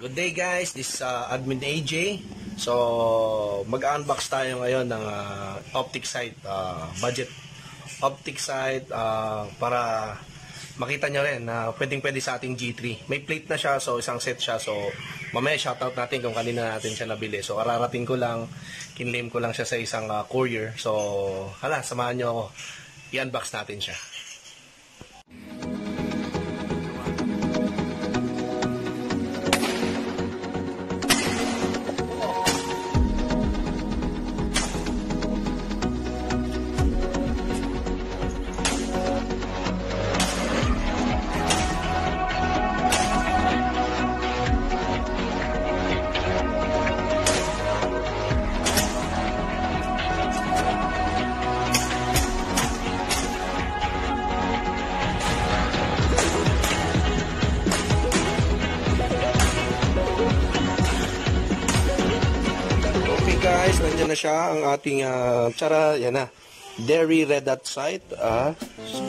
Good day guys, this is Admin AJ. So mag-unbox tayo ngayon ng optic sight, budget optic sight, para makita nyo rin na pwedeng-pwede sa ating G3. May plate na siya, so isang set siya. So mamaya shoutout natin kung kanina natin siya nabili. So ararating ko lang, kinlaim ko lang siya sa isang courier. So hala, samahan nyo ako, i-unbox natin siya. Guys, nandiyan na siya ang ating yan na, Derry Red Dot Sight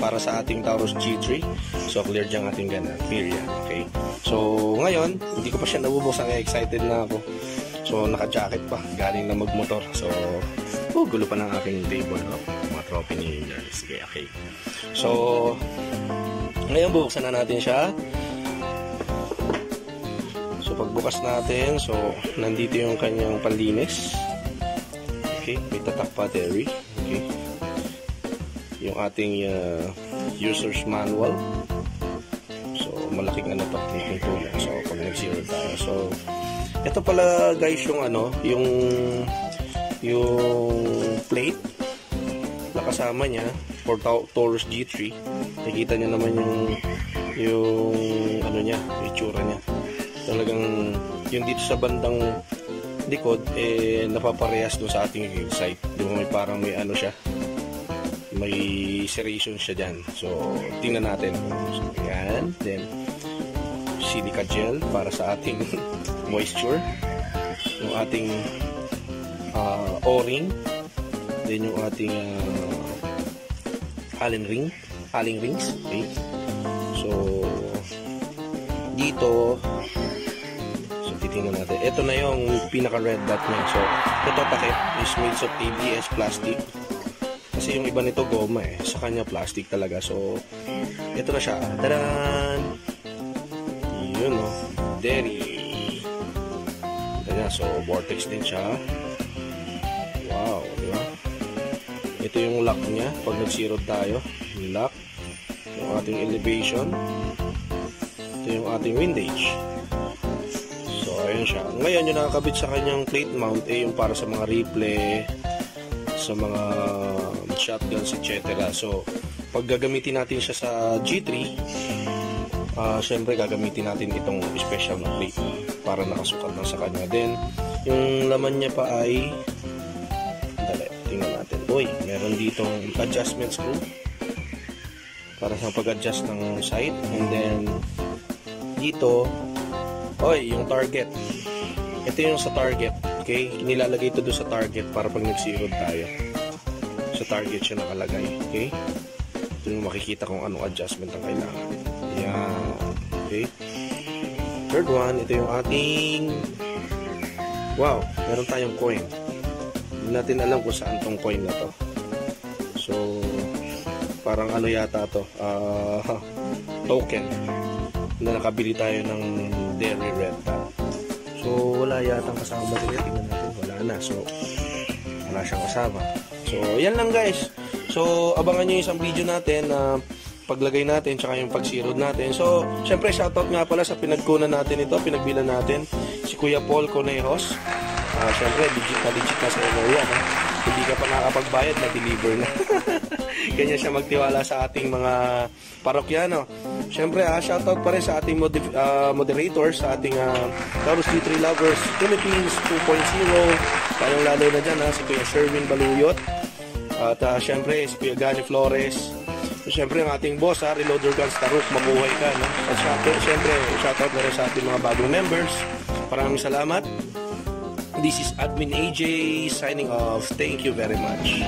para sa ating Taurus G3. So clear dyan ating clear yan. Okay, so ngayon hindi ko pa siya nabubuksan, kaya excited na ako. So naka-jacket pa, galing na magmotor. So gulo pa ng aking table, no? Mga trophy ni Jarvis. Okay, so ngayon bubuksan na natin siya. So pagbukas natin, so nandito yung kanyang panlinis. Okay, may tatak battery. Okay, yung ating user's manual. So malaking to, malaking tulong. So pag nag-zero tayo. So ito pala guys yung yung plate na kasama niya for Taurus G3. Nakikita niyo naman yung niya, yung itsura niya. Talagang yung dito sa bandang likod napaparehas doon sa ating sight. Di ba may parang may siya, may serration siya dyan. So tingnan natin. So, yan. Then silica gel para sa ating moisture, yung ating o-ring, then yung ating Allen rings. Okay, so dito, so titingnan natin. Ito na yung pinaka red dot niya. So ito takip is made of ABS plastic. Kasi yung iba nito goma sa kanya plastic talaga. So ito na siya. Tadan! Yun Derry. Ayan, so vortex din siya. Wow, di ba? Ito yung lock niya. Pag nag-zero tayo, yung lock. Yung ating elevation. Ito yung ating windage. So ayun siya. Ngayon yung nakakabit sa kanyang plate mount yung para sa mga replay, sa mga shotguns, etc. So pag gagamitin natin siya sa G3, syempre gagamitin natin itong special na plate para nakasukat na sa kanya. Then yung laman niya pa ay tingnan natin. Meron ditong adjustment screw para sa pag-adjust ng sight. And then dito, yung target. Ito yung sa target. Okay, nilalagay ito doon sa target para pag nag-zero tayo, sa target siya nakalagay. Okay, ito yung makikita kung anong adjustment ang kailangan. Yan. Okay, third one, ito yung ating meron tayong coin. Hindi natin alam kung saan tong coin na to. So parang yata to, token na nakabili tayo ng Derry Red Dot. So wala yatang kasama dito. Tingnan natin, wala na. So wala siyang kasama. So yan lang guys. So abangan nyo yung isang video natin na paglagay natin tsaka yung pag-zero natin. So syempre shoutout nga pala sa pinagkunan natin ito, pinagbilan natin, si Kuya Paul Conejos. Syempre legit na sa area, hindi ka pa nakakapagbayad, na-deliver na. Ganyan siya magtiwala sa ating mga parokyano. Syempre shoutout pa rin sa ating moderators, sa ating Taurus G3 Lovers Philippines 2.0, lalong lalo na dyan si Kuya Sherwin Baluyot, at syempre si Kuya Gani Flores, syempre ang ating boss Reloader Guns Taruk, mabuhay ka, at syempre shoutout na rin sa ating mga bagong members. Maraming salamat. This is Admin AJ signing off. Thank you very much.